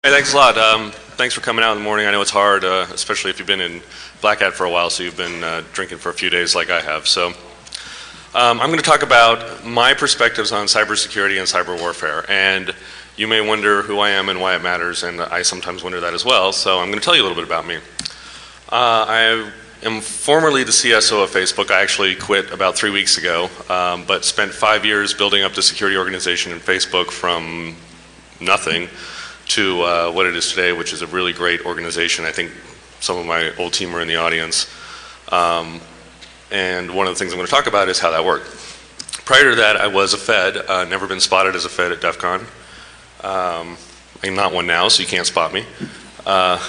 Hey, thanks a lot. Thanks for coming out in the morning. I know it's hard, especially if you've been in Black Hat for a while, so you've been drinking for a few days like I have. So I'm going to talk about my perspectives on cybersecurity and cyber warfare. And you may wonder who I am and why it matters, and I sometimes wonder that as well. So I'm going to tell you a little bit about me. I am formerly the CSO of Facebook. I actually quit about 3 weeks ago, but spent 5 years building up the security organization in Facebook from nothing to what it is today, which is a really great organization. I think some of my old team are in the audience. And one of the things I'm going to talk about is how that worked. Prior to that, I was a Fed, never been spotted as a Fed at DEFCON. I'm not one now, so you can't spot me. And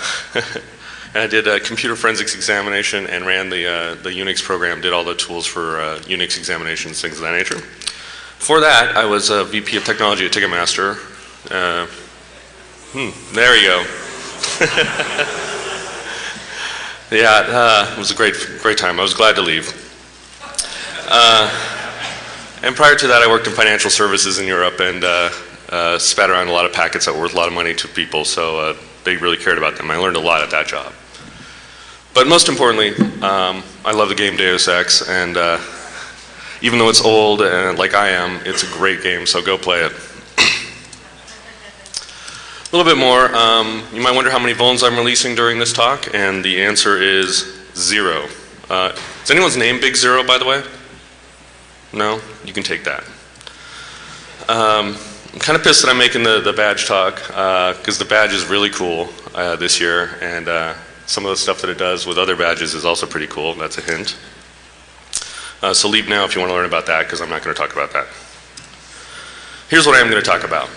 I did a computer forensics examination and ran the Unix program, did all the tools for Unix examinations, things of that nature. Before that, I was a VP of technology at Ticketmaster. There you go. Yeah, it was a great time. I was glad to leave. And prior to that, I worked in financial services in Europe and spat around a lot of packets that were worth a lot of money to people, so they really cared about them. I learned a lot at that job. But most importantly, I love the game Deus Ex, and even though it's old and like I am, it's a great game, so go play it. A little bit more, you might wonder how many vulns I'm releasing during this talk, and the answer is 0. Is anyone's name Big Zero, by the way? No? You can take that. I'm kind of pissed that I'm making the badge talk, because the badge is really cool this year, and some of the stuff that it does with other badges is also pretty cool. That's a hint. So leave now if you want to learn about that, because I'm not going to talk about that. Here's what I am going to talk about.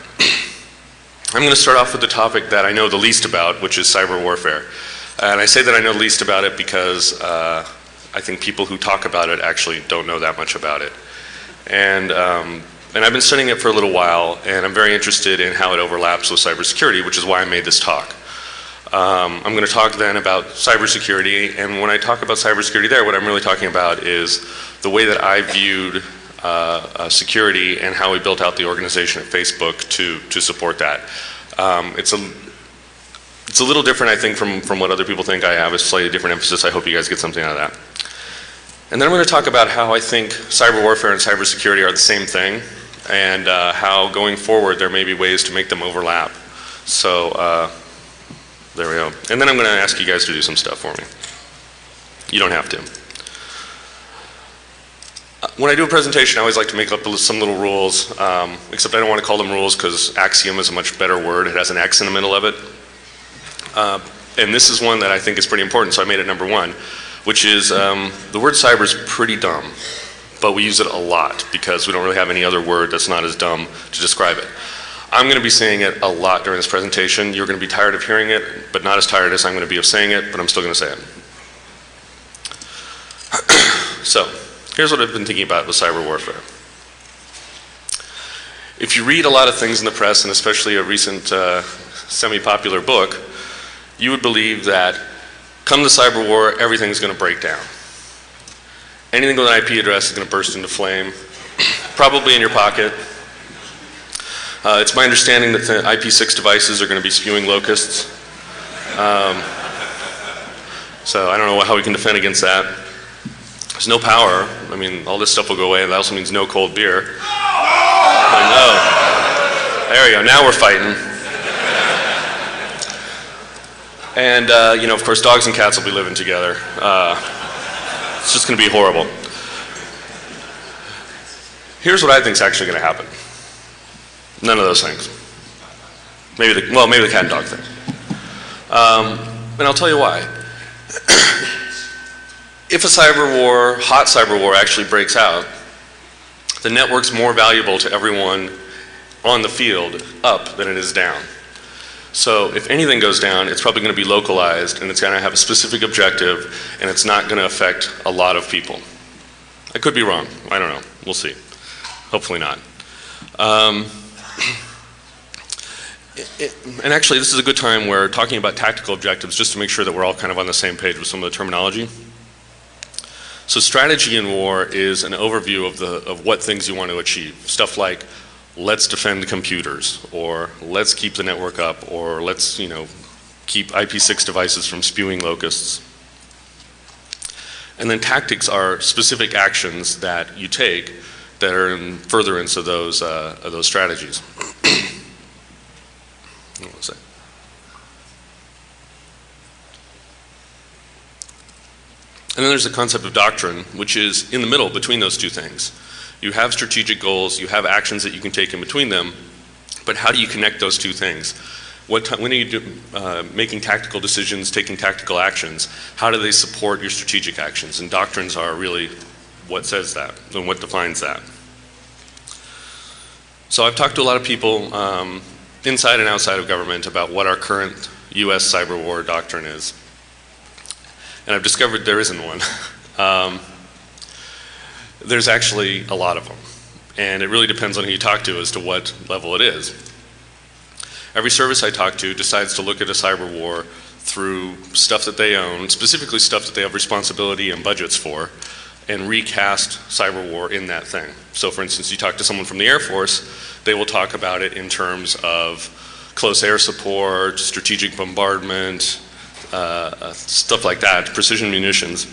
I'm going to start off with the topic that I know the least about, which is cyber warfare. And I say that I know the least about it because I think people who talk about it actually don't know that much about it. And I've been studying it for a little while, and I'm very interested in how it overlaps with cybersecurity, which is why I made this talk. I'm going to talk then about cybersecurity, and when I talk about cybersecurity there, what I'm really talking about is the way that I viewed security and how we built out the organization at Facebook to support that. It's a little different, I think, from what other people think. I have a slightly different emphasis. I hope you guys get something out of that. And then I'm going to talk about how I think cyber warfare and cybersecurity are the same thing, and how going forward there may be ways to make them overlap. So there we go. And then I'm going to ask you guys to do some stuff for me. You don't have to. When I do a presentation, I always like to make up some little rules, except I don't want to call them rules because axiom is a much better word. It has an X in the middle of it. And this is one that I think is pretty important, so I made it number 1, which is the word cyber is pretty dumb, but we use it a lot because we don't really have any other word that's not as dumb to describe it. I'm going to be saying it a lot during this presentation. You're going to be tired of hearing it, but not as tired as I'm going to be of saying it, but I'm still going to say it. So, here's what I've been thinking about with cyber warfare. If you read a lot of things in the press, and especially a recent semi-popular book, you would believe that come the cyber war, everything's going to break down. Anything with an IP address is going to burst into flame, probably in your pocket. It's my understanding that the IP6 devices are going to be spewing locusts. So I don't know how we can defend against that. There's no power. I mean, all this stuff will go away, and that also means no cold beer. I know. There we go. Now we're fighting. And, you know, of course, dogs and cats will be living together. It's just going to be horrible. Here's what I think is actually going to happen. None of those things. Maybe the cat and dog thing. And I'll tell you why. If a cyber war, hot cyber war actually breaks out, the network's more valuable to everyone on the field up than it is down. So if anything goes down, it's probably going to be localized, and it's going to have a specific objective, and it's not going to affect a lot of people. I could be wrong. I don't know. We'll see. Hopefully not. And actually, this is a good time where talking about tactical objectives, just to make sure that we're all kind of on the same page with some of the terminology. So strategy in war is an overview of what things you want to achieve. Stuff like let's defend computers, or let's keep the network up, or let's, keep IPv6 devices from spewing locusts. And then tactics are specific actions that you take that are in furtherance of those strategies. What was that? And then there's the concept of doctrine, which is in the middle between those two things. You have strategic goals, you have actions that you can take in between them, but how do you connect those two things? When are you making tactical decisions, taking tactical actions? How do they support your strategic actions? And doctrines are really what says that and what defines that. So I've talked to a lot of people inside and outside of government about what our current US cyber war doctrine is. And I've discovered there isn't one. There's actually a lot of them. And it really depends on who you talk to as to what level it is. Every service I talk to decides to look at a cyber war through stuff that they own, specifically stuff that they have responsibility and budgets for, and recast cyber war in that thing. So for instance, you talk to someone from the Air Force, they will talk about it in terms of close air support, strategic bombardment, stuff like that, precision munitions.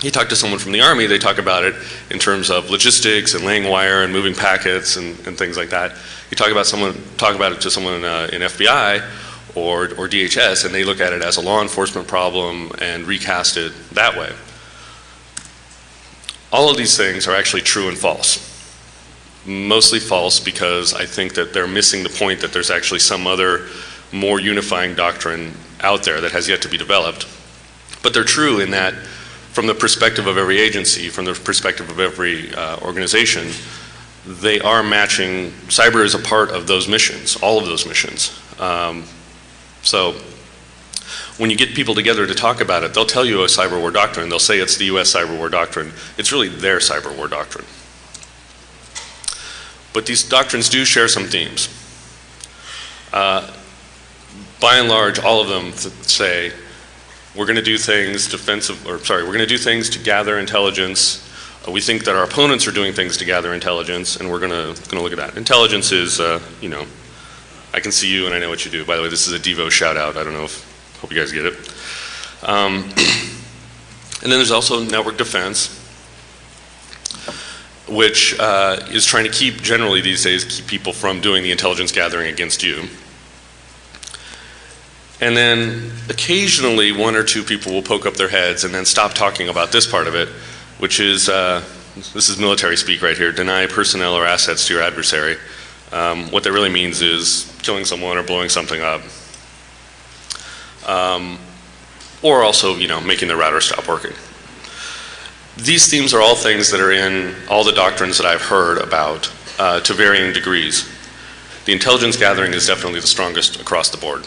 You talk to someone from the Army, they talk about it in terms of logistics and laying wire and moving packets and things like that. You talk about it to someone in FBI or DHS, and they look at it as a law enforcement problem and recast it that way. All of these things are actually true and false. Mostly false because I think that they're missing the point that there's actually some other more unifying doctrine out there that has yet to be developed. But they're true in that from the perspective of every agency, from the perspective of every organization, they are matching. Cyber is a part of those missions, all of those missions. So when you get people together to talk about it, they'll tell you a cyber war doctrine. They'll say it's the US cyber war doctrine. It's really their cyber war doctrine. But these doctrines do share some themes. By and large, all of them say, we're going to do things we're going to do things to gather intelligence. We think that our opponents are doing things to gather intelligence, and we're going to look at that. Intelligence is, I can see you and I know what you do. By the way, this is a Devo shout out. I don't know hope you guys get it. And then there's also network defense, which is trying to keep people from doing the intelligence gathering against you. And then occasionally one or two people will poke up their heads and then stop talking about this part of it, which is, this is military speak right here, deny personnel or assets to your adversary. What that really means is killing someone or blowing something up. Or also, making the router stop working. These themes are all things that are in all the doctrines that I've heard about to varying degrees. The intelligence gathering is definitely the strongest across the board.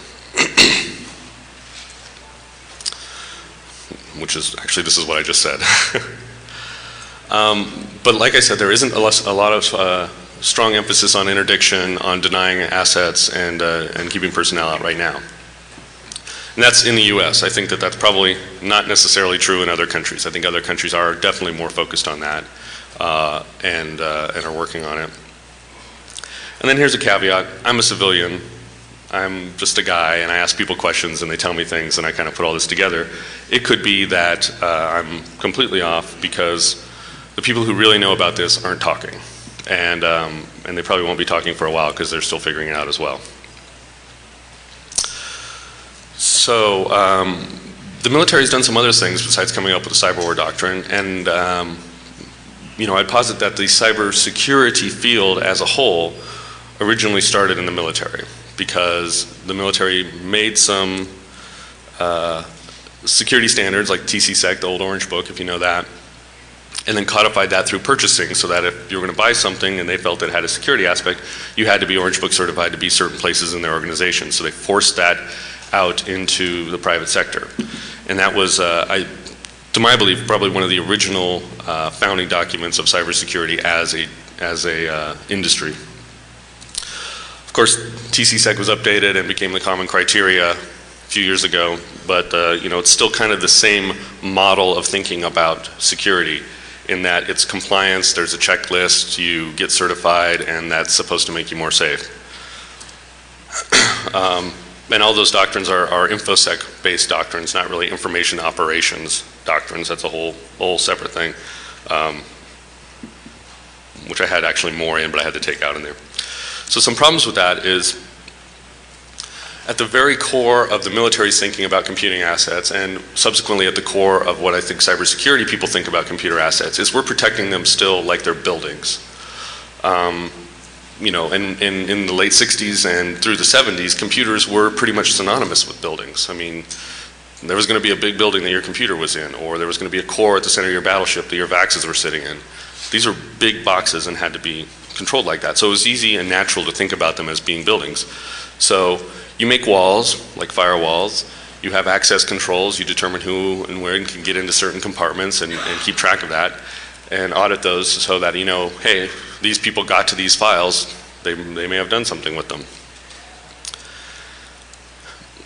Which is, actually, this is what I just said. But like I said, there isn't a lot of strong emphasis on interdiction, on denying assets, and keeping personnel out right now. And that's in the US. I think that that's probably not necessarily true in other countries. I think other countries are definitely more focused on that and are working on it. And then here's a caveat. I'm a civilian. I'm just a guy, and I ask people questions, and they tell me things, and I kind of put all this together. It could be that I'm completely off because the people who really know about this aren't talking, and they probably won't be talking for a while because they're still figuring it out as well. So the military's done some other things besides coming up with the cyber war doctrine, and I'd posit that the cybersecurity field as a whole originally started in the military, because the military made some security standards like TCSEC, the old Orange Book, if you know that, and then codified that through purchasing, so that if you were going to buy something and they felt it had a security aspect, you had to be Orange Book certified to be certain places in their organization. So they forced that out into the private sector. And that was, to my belief, probably one of the original founding documents of cybersecurity as a industry. Of course, TCSEC was updated and became the common criteria a few years ago, but it's still kind of the same model of thinking about security. in that it's compliance, there's a checklist, you get certified, and that's supposed to make you more safe. And all those doctrines are InfoSec-based doctrines, not really information operations doctrines. That's a whole separate thing, which I had actually more in, but I had to take out in there. So some problems with that is, at the very core of the military's thinking about computing assets, and subsequently at the core of what I think cybersecurity people think about computer assets, is we're protecting them still like they're buildings. You know, in the late 60s and through the 70s, computers were pretty much synonymous with buildings. I mean, there was going to be a big building that your computer was in, or there was going to be a core at the center of your battleship that your VAXs were sitting in. These are big boxes and had to be controlled like that. So it was easy and natural to think about them as being buildings. So you make walls, like firewalls. You have access controls. You determine who and where can get into certain compartments and keep track of that and audit those so that you know, hey, these people got to these files. They may have done something with them.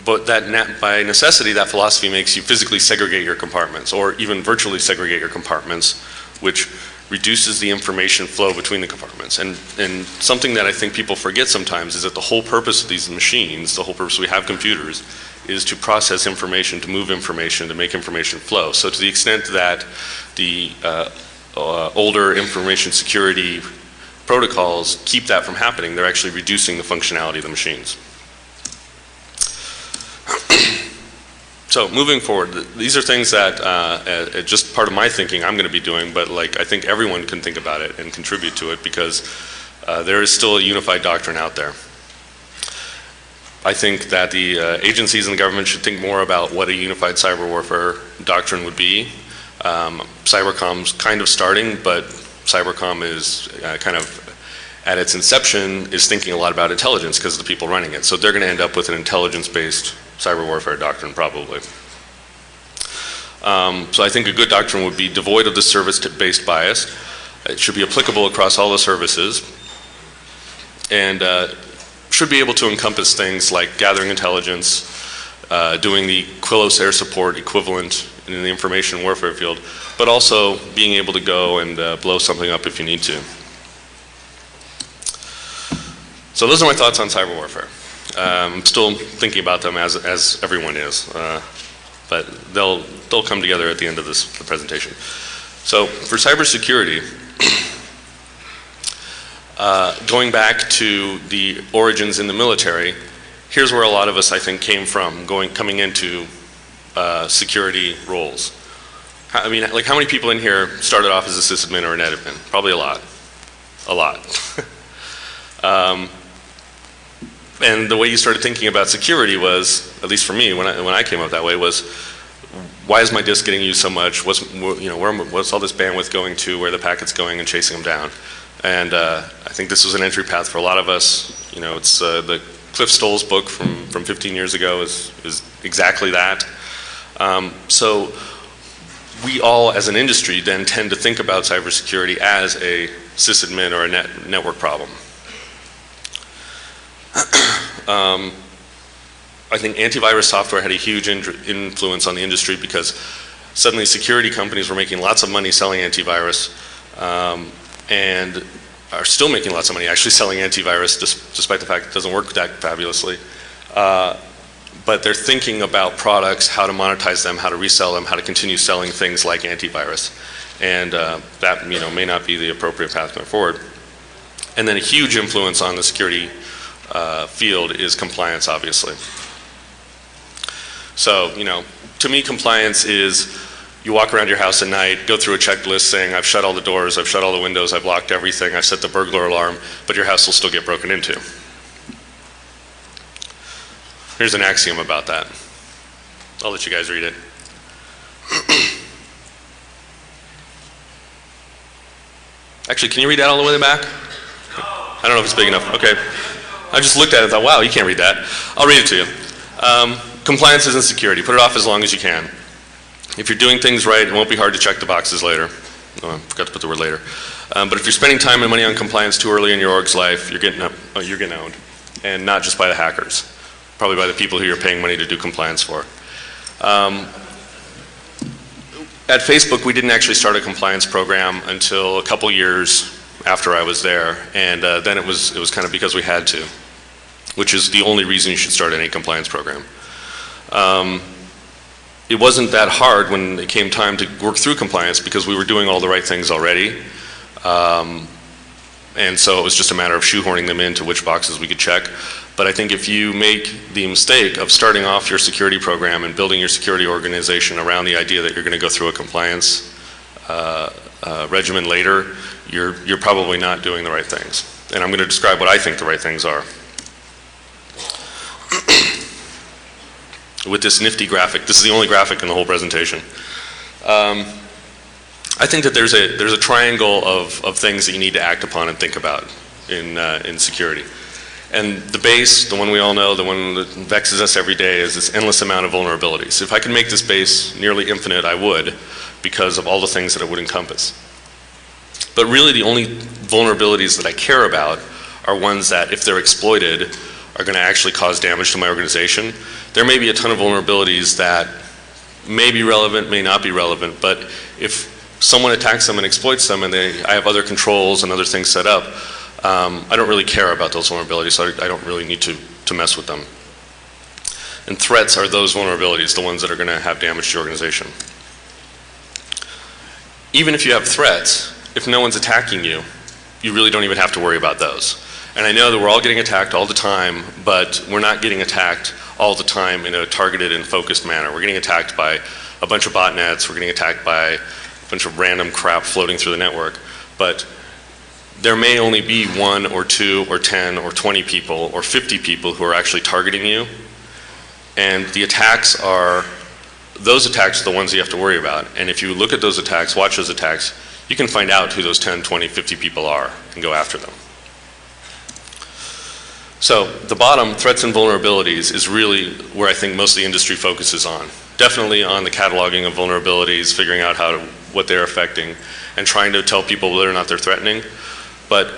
But that by necessity, that philosophy makes you physically segregate your compartments, or even virtually segregate your compartments, which reduces the information flow between the compartments. And something that I think people forget sometimes is that the whole purpose of these machines, the whole purpose we have computers, is to process information, to move information, to make information flow. So to the extent that the older information security protocols keep that from happening, they're actually reducing the functionality of the machines. So moving forward, these are things that just part of my thinking I'm going to be doing, but like I think everyone can think about it and contribute to it because there is still a unified doctrine out there. I think that the agencies in the government should think more about what a unified cyber warfare doctrine would be. Cybercom's kind of starting, but Cybercom is kind of at its inception is thinking a lot about intelligence because of the people running it. So they're going to end up with an intelligence-based cyber warfare doctrine probably. So I think a good doctrine would be devoid of the service-based bias. It should be applicable across all the services and should be able to encompass things like gathering intelligence, doing the Quillos air support equivalent in the information warfare field, but also being able to go and blow something up if you need to. So those are my thoughts on cyber warfare. I'm still thinking about them as everyone is, but they'll come together at the end of the presentation. So for cybersecurity, going back to the origins in the military, here's where a lot of us I think came from, coming into security roles. I mean, like how many people in here started off as a sysadmin or an admin? Probably a lot. A lot. And the way you started thinking about security was, at least for me, when I came up that way, was why is my disk getting used so much? What's all this bandwidth going to? Where are the packets going, and chasing them down? And I think this was an entry path for a lot of us. You know, it's the Cliff Stoll's book from 15 years ago is exactly that. So we all, as an industry, then tend to think about cybersecurity as a sysadmin or a network problem. I think antivirus software had a huge influence on the industry because suddenly security companies were making lots of money selling antivirus and are still making lots of money actually selling antivirus despite the fact it doesn't work that fabulously. But they're thinking about products, how to monetize them, how to resell them, how to continue selling things like antivirus. And that may not be the appropriate path going forward. And then a huge influence on the security field is compliance, obviously. So, to me, compliance is you walk around your house at night, go through a checklist saying, I've shut all the doors, I've shut all the windows, I've locked everything, I've set the burglar alarm, but your house will still get broken into. Here's an axiom about that. I'll let you guys read it. Actually, can you read that all the way back? I don't know if it's big enough. Okay. I just looked at it and thought, wow, you can't read that. I'll read it to you. Compliance isn't security. Put it off as long as you can. If you're doing things right, it won't be hard to check the boxes later. Oh, I forgot to put the word later. But if you're spending time and money on compliance too early in your org's life, you're getting owned. And not just by the hackers. Probably by the people who you're paying money to do compliance for. At Facebook, we didn't actually start a compliance program until a couple years after I was there, and then it was kind of because we had to, which is the only reason you should start any compliance program. It wasn't that hard when it came time to work through compliance because we were doing all the right things already. And so it was just a matter of shoehorning them into which boxes we could check. But I think if you make the mistake of starting off your security program and building your security organization around the idea that you're going to go through a compliance regimen later, you're probably not doing the right things. And I'm going to describe what I think the right things are. With this nifty graphic. This is the only graphic in the whole presentation. I think that there's a triangle of things that you need to act upon and think about in security. And the base, the one we all know, the one that vexes us every day, is this endless amount of vulnerabilities. If I could make this base nearly infinite, I would, because of all the things that it would encompass. But really the only vulnerabilities that I care about are ones that, if they're exploited, are going to actually cause damage to my organization. There may be a ton of vulnerabilities that may be relevant, may not be relevant, but if someone attacks them and exploits them and I have other controls and other things set up, I don't really care about those vulnerabilities, so I don't really need to mess with them. And threats are those vulnerabilities, the ones that are going to have damage to your organization. Even if you have threats, if no one's attacking you, you really don't even have to worry about those. And I know that we're all getting attacked all the time, but we're not getting attacked all the time in a targeted and focused manner. We're getting attacked by a bunch of botnets, we're getting attacked by a bunch of random crap floating through the network, but there may only be 1 or 2 or 10 or 20 people or 50 people who are actually targeting you, and the attacks are, those attacks are the ones you have to worry about. And if you look at those attacks, watch those attacks, you can find out who those 10, 20, 50 people are and go after them. So the bottom, threats and vulnerabilities, is really where I think most of the industry focuses on. Definitely on the cataloging of vulnerabilities, figuring out what they're affecting, and trying to tell people whether or not they're threatening. But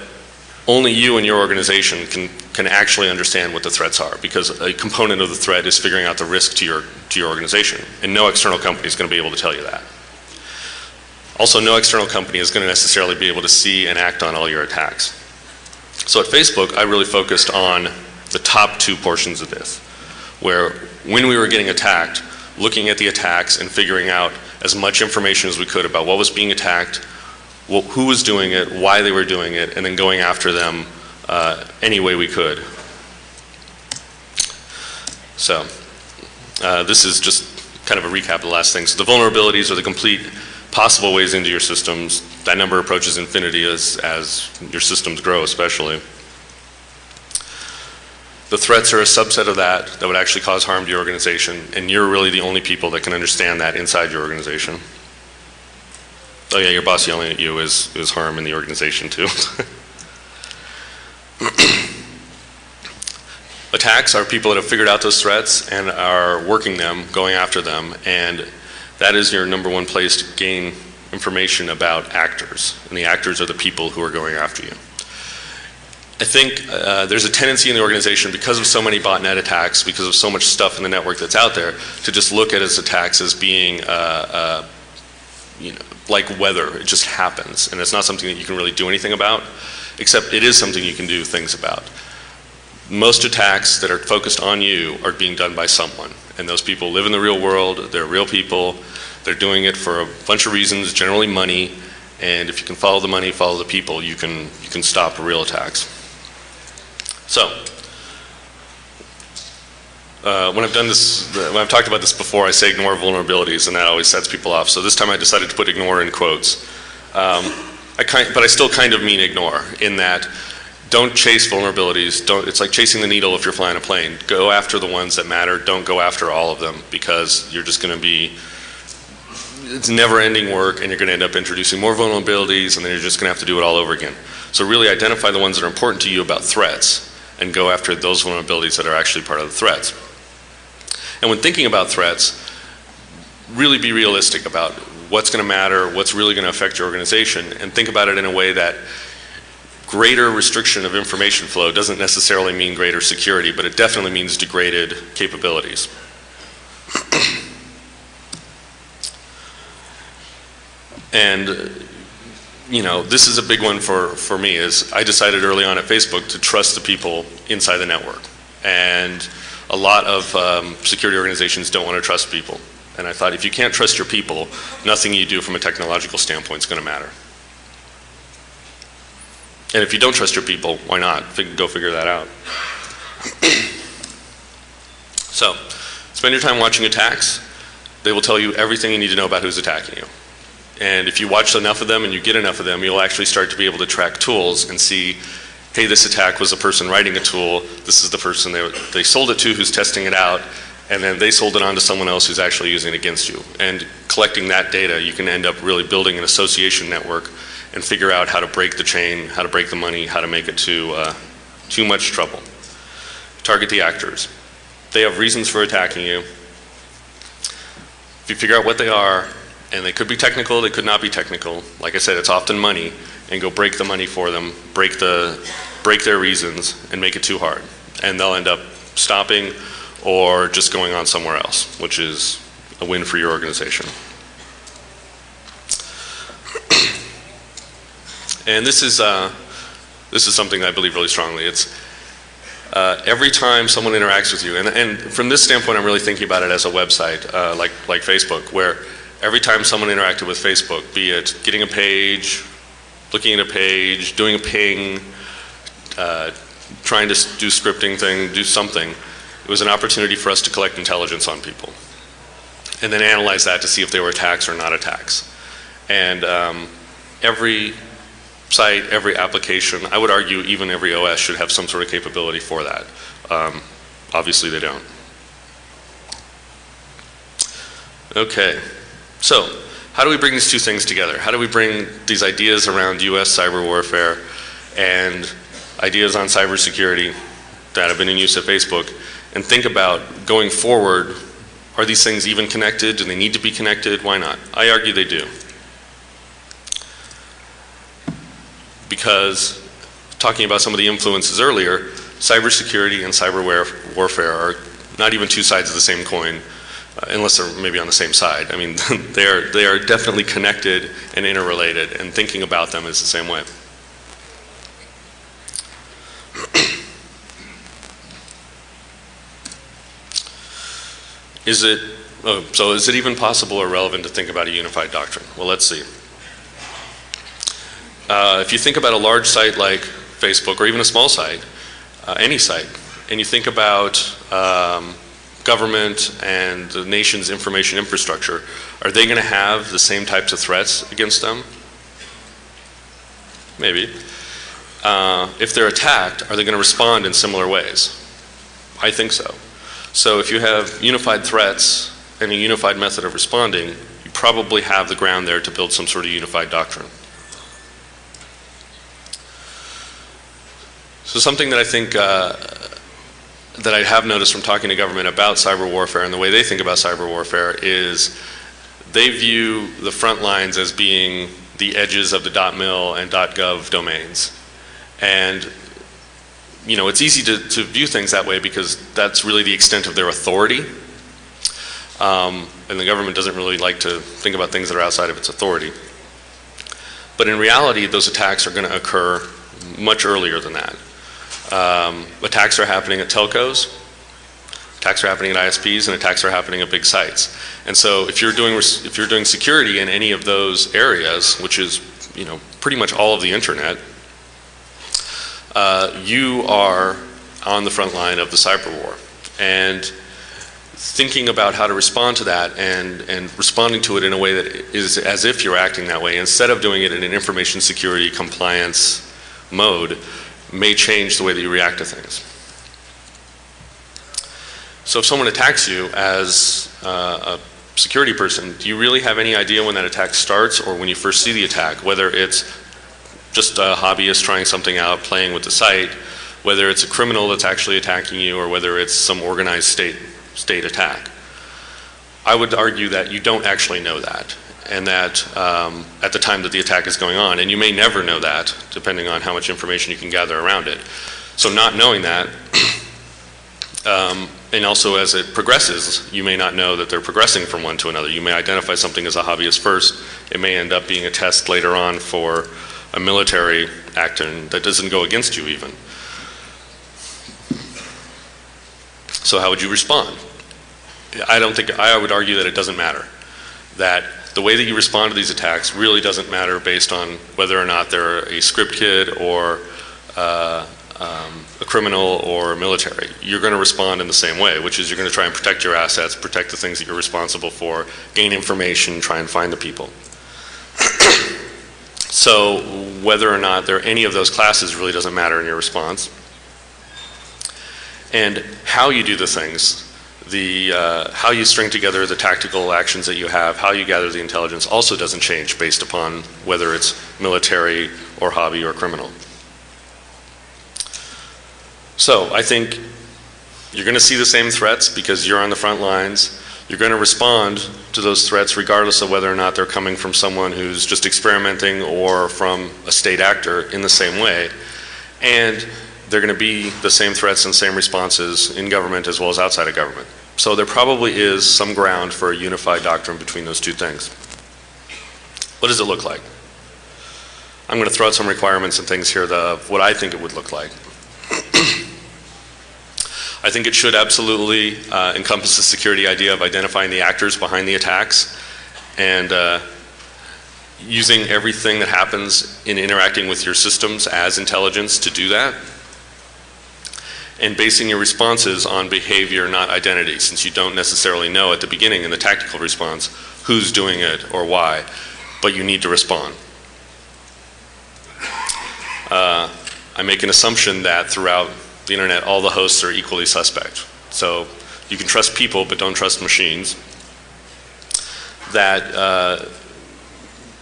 only you and your organization can actually understand what the threats are, because a component of the threat is figuring out the risk to your organization, and no external company is going to be able to tell you that. Also, no external company is going to necessarily be able to see and act on all your attacks. So at Facebook, I really focused on the top 2 portions of this, where when we were getting attacked, looking at the attacks and figuring out as much information as we could about what was being attacked, who was doing it, why they were doing it, and then going after them any way we could. So this is just kind of a recap of the last thing. So the vulnerabilities are the complete possible ways into your systems. That number approaches infinity as your systems grow, especially. The threats are a subset of that would actually cause harm to your organization, and you're really the only people that can understand that inside your organization. Oh yeah, your boss yelling at you is harm in the organization too. Attacks are people that have figured out those threats and are working them, going after them, and that is your number 1 place to gain information about actors, and the actors are the people who are going after you. I think there's a tendency in the organization, because of so many botnet attacks, because of so much stuff in the network that's out there, to just look at its attacks as being like weather. It just happens, and it's not something that you can really do anything about, except it is something you can do things about. Most attacks that are focused on you are being done by someone, and those people live in the real world, they're real people, they're doing it for a bunch of reasons, generally money, and if you can follow the money, follow the people, you can stop real attacks. So, when I've talked about this before, I say ignore vulnerabilities, and that always sets people off. So this time I decided to put ignore in quotes. But I still kind of mean ignore, in that don't chase vulnerabilities. It's like chasing the needle if you're flying a plane. Go after the ones that matter. Don't go after all of them, because you're just going to be, it's never-ending work, and you're going to end up introducing more vulnerabilities, and then you're just going to have to do it all over again. So really identify the ones that are important to you about threats, and go after those vulnerabilities that are actually part of the threats. And when thinking about threats, really be realistic about what's going to matter, what's really going to affect your organization, and think about it in a way that greater restriction of information flow doesn't necessarily mean greater security, but it definitely means degraded capabilities. And this is a big one for me, is I decided early on at Facebook to trust the people inside the network. And a lot of security organizations don't want to trust people. And I thought, if you can't trust your people, nothing you do from a technological standpoint is going to matter. And if you don't trust your people, why not? Go figure that out. So, spend your time watching attacks. They will tell you everything you need to know about who's attacking you. And if you watch enough of them and you get enough of them, you'll actually start to be able to track tools and see, hey, this attack was a person writing a tool, this is the person they sold it to who's testing it out, and then they sold it on to someone else who's actually using it against you. And collecting that data, you can end up really building an association network and figure out how to break the chain, how to break the money, how to make it too much trouble. Target the actors. They have reasons for attacking you. If you figure out what they are, and they could be technical, they could not be technical. Like I said, it's often money, and go break the money for them, break their reasons, and make it too hard. And they'll end up stopping or just going on somewhere else, which is a win for your organization. And this is something that I believe really strongly. It's every time someone interacts with you, and from this standpoint, I'm really thinking about it as a website, like Facebook, where every time someone interacted with Facebook, be it getting a page, looking at a page, doing a ping, trying to do scripting thing, do something, it was an opportunity for us to collect intelligence on people. And then analyze that to see if they were attacks or not attacks. And every site, every application, I would argue even every OS should have some sort of capability for that. Obviously they don't. Okay, so how do we bring these two things together? How do we bring these ideas around US cyber warfare and ideas on cybersecurity that have been in use at Facebook and think about going forward, are these things even connected? Do they need to be connected? Why not? I argue they do. Because, talking about some of the influences earlier, cybersecurity and cyber warfare are not even two sides of the same coin, unless they're maybe on the same side. I mean, they are definitely connected and interrelated, and thinking about them is the same way. So is it even possible or relevant to think about a unified doctrine? Well, let's see. If you think about a large site like Facebook, or even a small site, any site, and you think about government and the nation's information infrastructure, are they going to have the same types of threats against them? Maybe. If they're attacked, are they going to respond in similar ways? I think so. So if you have unified threats and a unified method of responding, you probably have the ground there to build some sort of unified doctrine. So something that I think that I have noticed from talking to government about cyber warfare and the way they think about cyber warfare is they view the front lines as being the edges of the .mil and .gov domains. And it's easy to view things that way because that's really the extent of their authority. And the government doesn't really like to think about things that are outside of its authority. But in reality, those attacks are going to occur much earlier than that. Attacks are happening at telcos, attacks are happening at ISPs, and attacks are happening at big sites. And so if you're doing security in any of those areas, which is pretty much all of the internet, you are on the front line of the cyber war. And thinking about how to respond to that and responding to it in a way that is as if you're acting that way, instead of doing it in an information security compliance mode, may change the way that you react to things. So if someone attacks you as a security person, do you really have any idea when that attack starts or when you first see the attack, whether it's just a hobbyist trying something out, playing with the site, whether it's a criminal that's actually attacking you, or whether it's some organized state attack? I would argue that you don't actually know that, and that at the time that the attack is going on, and you may never know that, depending on how much information you can gather around it. So not knowing that And also as it progresses, you may not know that they're progressing from one to another. You may identify something as a hobbyist first. It may end up being a test later on for a military action that doesn't go against you even. So how would you respond? I would argue that it doesn't matter. That the way that you respond to these attacks really doesn't matter based on whether or not they're a script kid or a criminal or military. You're going to respond in the same way, which is you're going to try and protect your assets, protect the things that you're responsible for, gain information, try and find the people. So whether or not there are any of those classes really doesn't matter in your response. And how you do the things, how you string together the tactical actions that you have, how you gather the intelligence also doesn't change based upon whether it's military or hobby or criminal. So I think you're going to see the same threats because you're on the front lines. You're going to respond to those threats regardless of whether or not they're coming from someone who's just experimenting or from a state actor in the same way. And they're going to be the same threats and same responses in government as well as outside of government. So there probably is some ground for a unified doctrine between those two things. What does it look like? I'm going to throw out some requirements and things here of what I think it would look like. I think it should absolutely encompass the security idea of identifying the actors behind the attacks and using everything that happens in interacting with your systems as intelligence to do that. And basing your responses on behavior, not identity, since you don't necessarily know at the beginning in the tactical response who's doing it or why, but you need to respond. I make an assumption that throughout the internet, all the hosts are equally suspect. So you can trust people, but don't trust machines. That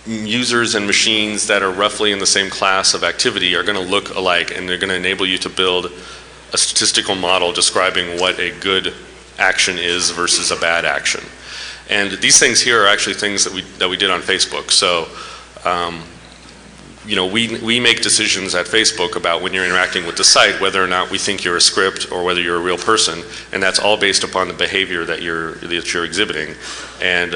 users and machines that are roughly in the same class of activity are going to look alike, and they're going to enable you to build a statistical model describing what a good action is versus a bad action. And these things here are actually things that we did on Facebook. So you know, we make decisions at Facebook about when you're interacting with the site, whether or not we think you're a script or whether you're a real person, and that's all based upon the behavior that you're exhibiting. And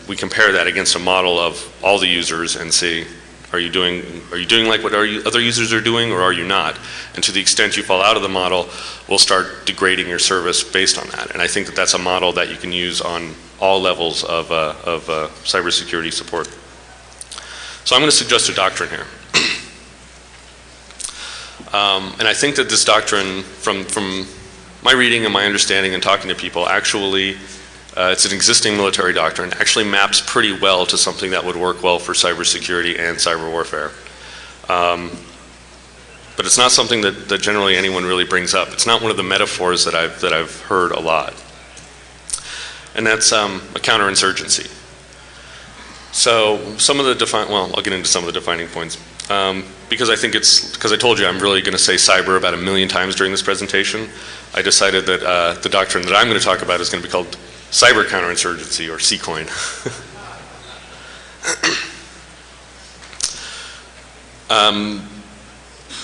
we compare that against a model of all the users and see, are you doing like what other users are doing, or are you not? And to the extent you fall out of the model, we'll start degrading your service based on that. And I think that that's a model that you can use on all levels of cybersecurity support. So I'm going to suggest a doctrine here. And I think that this doctrine, from my reading and my understanding and talking to people, actually, it's an existing military doctrine, actually maps pretty well to something that would work well for cybersecurity and cyber warfare. But it's not something that generally anyone really brings up. It's not one of the metaphors that I've heard a lot. And that's a counterinsurgency. So some of the I'll get into some of the defining points. Because I told you I'm really going to say cyber about 1 million times during this presentation, I decided that the doctrine that I'm going to talk about is going to be called cyber counterinsurgency, or CCOIN.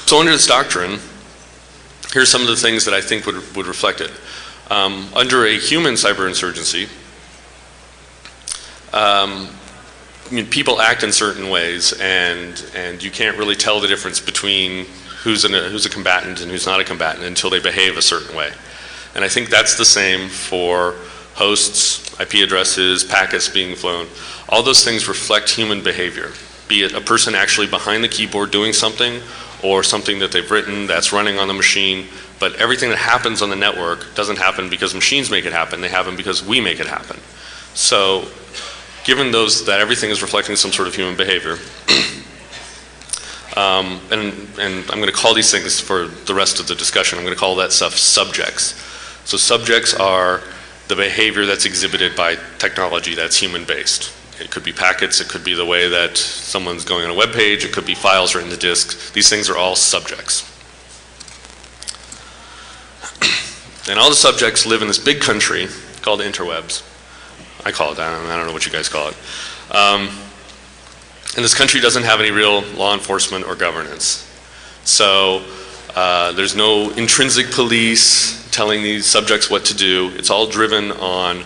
So under this doctrine, here's some of the things that I think would reflect it. Under a human cyber insurgency, people act in certain ways, and you can't really tell the difference between who's a combatant and who's not a combatant until they behave a certain way. And I think that's the same for hosts, IP addresses, packets being flown. All those things reflect human behavior, be it a person actually behind the keyboard doing something, or something that they've written that's running on the machine. But everything that happens on the network doesn't happen because machines make it happen, they happen because we make it happen. So given that everything is reflecting some sort of human behavior, and I'm going to call these things for the rest of the discussion, I'm going to call that stuff subjects. So subjects are the behavior that's exhibited by technology that's human-based. It could be packets, it could be the way that someone's going on a web page, it could be files written to disk. These things are all subjects. And all the subjects live in this big country called interwebs. I call it that, I don't know what you guys call it. And this country doesn't have any real law enforcement or governance. So There's no intrinsic police telling these subjects what to do. It's all driven on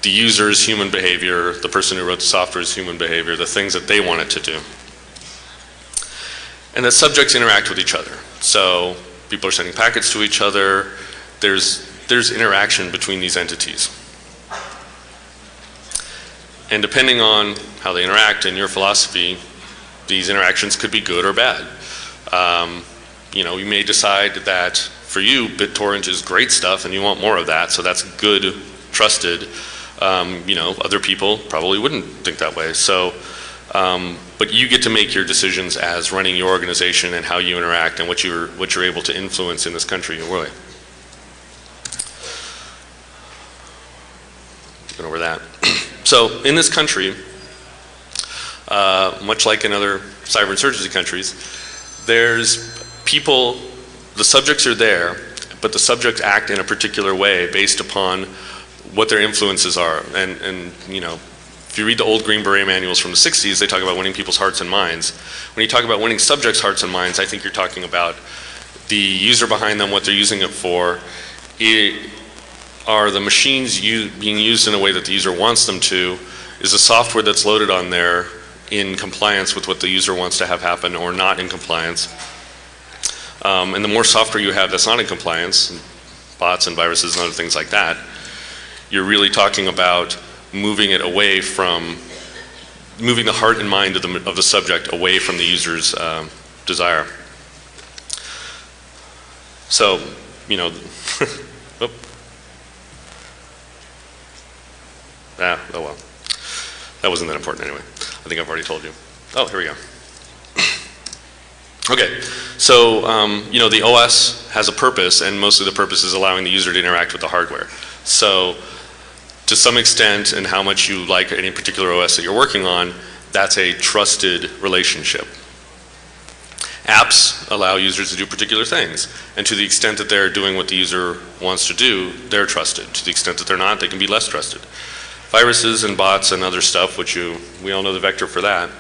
the user's human behavior, the person who wrote the software's human behavior, the things that they want it to do. And that subjects interact with each other. So people are sending packets to each other. There's interaction between these entities. And depending on how they interact and your philosophy, these interactions could be good or bad. You may decide that for you, BitTorrent is great stuff and you want more of that, so that's good, trusted. Other people probably wouldn't think that way. So, but you get to make your decisions as running your organization and how you interact and what you're able to influence in this country. Really. Going over that. So in this country, much like in other cyber insurgency countries, there's people, the subjects are there, but the subjects act in a particular way based upon what their influences are. And if you read the old Green Beret manuals from the 60s, they talk about winning people's hearts and minds. When you talk about winning subjects' hearts and minds, I think you're talking about the user behind them, what they're using it for. Are the machines being used in a way that the user wants them to? Is the software that's loaded on there in compliance with what the user wants to have happen or not in compliance? And the more software you have that's not in compliance, bots and viruses and other things like that, you're really talking about moving it away from, moving the heart and mind of the subject away from the user's desire. So, oh well. That wasn't that important anyway. I think I've already told you. Oh, here we go. Okay, so the OS has a purpose, and mostly the purpose is allowing the user to interact with the hardware. So to some extent, and how much you like any particular OS that you're working on, that's a trusted relationship. Apps allow users to do particular things, and to the extent that they're doing what the user wants to do, they're trusted. To the extent that they're not, they can be less trusted. Viruses and bots and other stuff, which we all know the vector for that,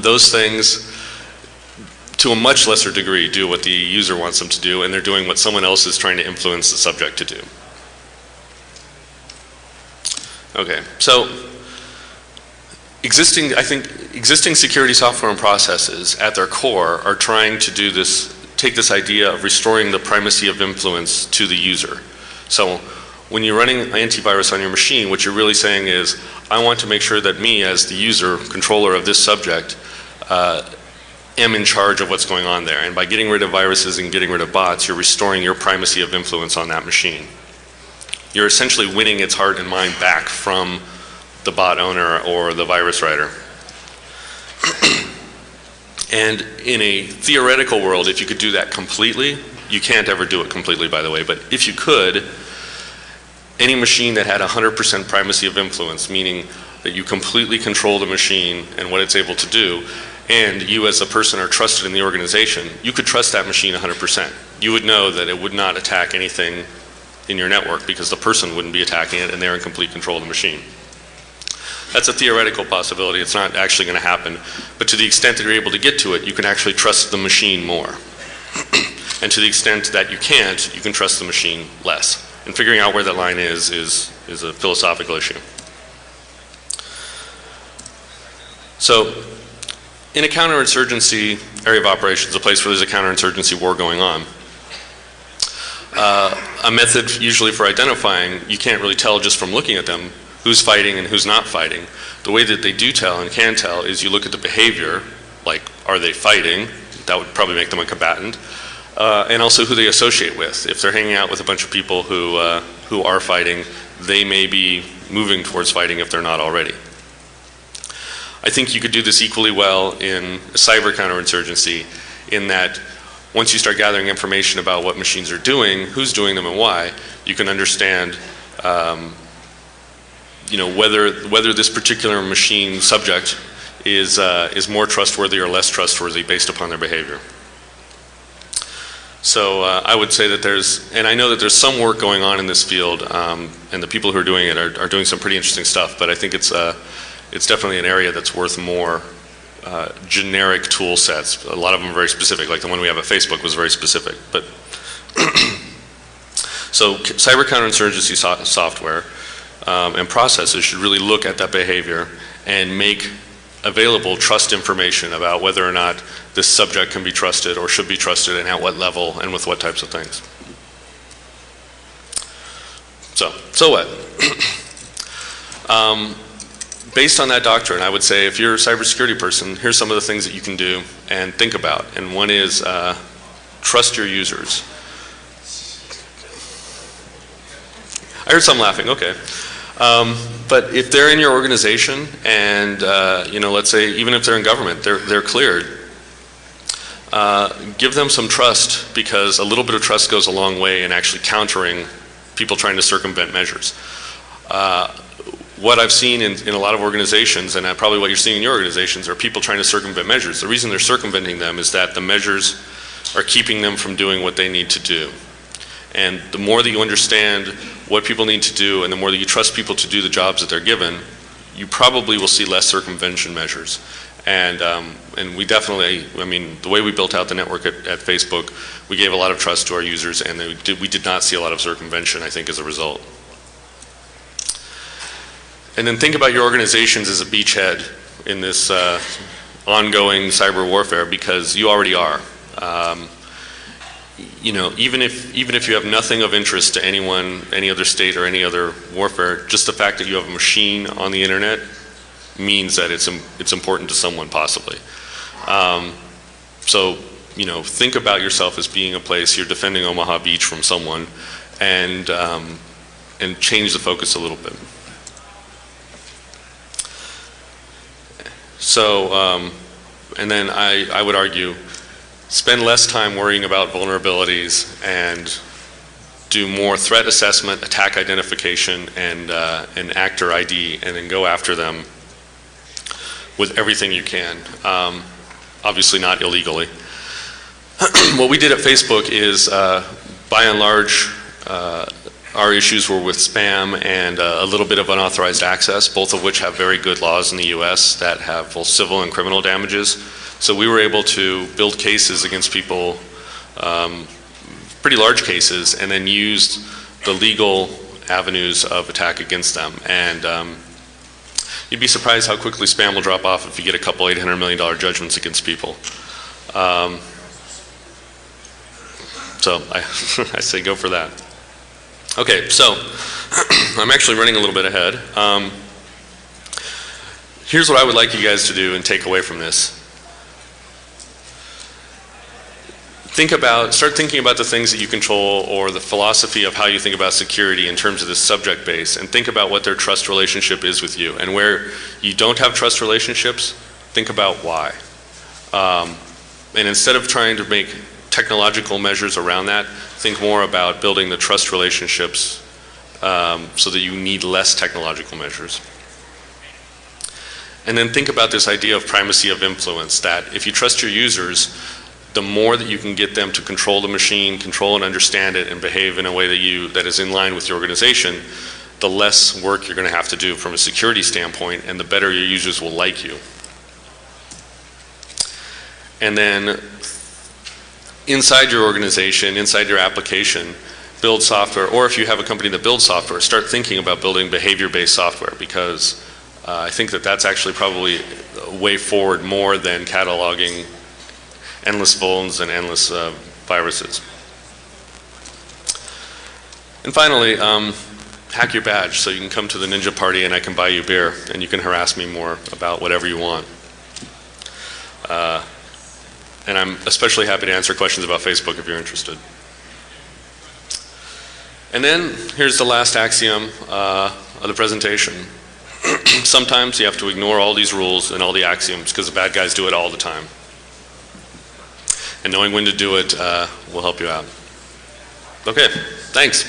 those things, to a much lesser degree, do what the user wants them to do, and they're doing what someone else is trying to influence the subject to do. Okay, so I think existing security software and processes at their core are trying to do this, take this idea of restoring the primacy of influence to the user. So when you're running antivirus on your machine, what you're really saying is, I want to make sure that me, as the user, controller of this subject, am in charge of what's going on there. And by getting rid of viruses and getting rid of bots, you're restoring your primacy of influence on that machine. You're essentially winning its heart and mind back from the bot owner or the virus writer. And in a theoretical world, if you could do that completely, you can't ever do it completely, by the way, but if you could, any machine that had 100% primacy of influence, meaning that you completely control the machine and what it's able to do, and you as a person are trusted in the organization, you could trust that machine 100%. You would know that it would not attack anything in your network because the person wouldn't be attacking it and they're in complete control of the machine. That's a theoretical possibility. It's not actually going to happen. But to the extent that you're able to get to it, you can actually trust the machine more. And to the extent that you can't, you can trust the machine less. And figuring out where that line is a philosophical issue. So, in a counterinsurgency area of operations, a place where there's a counterinsurgency war going on, a method usually for identifying, you can't really tell just from looking at them who's fighting and who's not fighting. The way that they do tell and can tell is you look at the behavior, like are they fighting? That would probably make them a combatant. And also who they associate with. If they're hanging out with a bunch of people who are fighting, they may be moving towards fighting if they're not already. I think you could do this equally well in a cyber counterinsurgency, in that once you start gathering information about what machines are doing, who's doing them and why, you can understand whether this particular machine subject is more trustworthy or less trustworthy based upon their behavior. So I would say that and I know that there's some work going on in this field, and the people who are doing it are doing some pretty interesting stuff, but I think it's definitely an area that's worth more generic tool sets. A lot of them are very specific, like the one we have at Facebook was very specific. But so cyber counterinsurgency software and processes should really look at that behavior and make available trust information about whether or not this subject can be trusted or should be trusted and at what level and with what types of things. So what? Based on that doctrine, I would say if you're a cybersecurity person, here's some of the things that you can do and think about. And one is trust your users. I heard some laughing, okay. But if they're in your organization and, you know, let's say even if they're in government, they're cleared, give them some trust, because a little bit of trust goes a long way in actually countering people trying to circumvent measures. What I've seen in a lot of organizations, and probably what you're seeing in your organizations, are people trying to circumvent measures. The reason they're circumventing them is that the measures are keeping them from doing what they need to do. And the more that you understand what people need to do and the more that you trust people to do the jobs that they're given, you probably will see less circumvention measures. And we definitely, I mean, the way we built out the network at Facebook, we gave a lot of trust to our users, and we did not see a lot of circumvention, I think, as a result. And then think about your organizations as a beachhead in this ongoing cyber warfare, because you already are. You know, even if you have nothing of interest to anyone, any other state or any other warfare, just the fact that you have a machine on the internet means that it's important to someone, possibly. So, you know, think about yourself as being a place you're defending Omaha Beach from someone, and change the focus a little bit. So, and then I would argue, spend less time worrying about vulnerabilities and do more threat assessment, attack identification, and actor ID, and then go after them with everything you can. Obviously not illegally. What we did at Facebook is, by and large, our issues were with spam and a little bit of unauthorized access, both of which have very good laws in the US that have both civil and criminal damages. So we were able to build cases against people, pretty large cases, and then used the legal avenues of attack against them. And you'd be surprised how quickly spam will drop off if you get a couple $800 million judgments against people. So I say go for that. Okay, so I'm actually running a little bit ahead. Here's what I would like you guys to do and take away from this. Start thinking about the things that you control, or the philosophy of how you think about security in terms of this subject base, and think about what their trust relationship is with you. And where you don't have trust relationships, think about why. And instead of trying to make technological measures around that, think more about building the trust relationships so that you need less technological measures. And then think about this idea of primacy of influence, that if you trust your users, the more that you can get them to control the machine, control and understand it, and behave in a way that is in line with your organization, the less work you're going to have to do from a security standpoint, and the better your users will like you. And then inside your organization, inside your application, build software, or if you have a company that builds software, start thinking about building behavior-based software, because I think that that's actually probably a way forward more than cataloging endless vulns and endless viruses. And finally, hack your badge so you can come to the ninja party and I can buy you beer and you can harass me more about whatever you want. And I'm especially happy to answer questions about Facebook if you're interested. And then here's the last axiom of the presentation. Sometimes you have to ignore all these rules and all the axioms because the bad guys do it all the time. And knowing when to do it will help you out. Okay, thanks.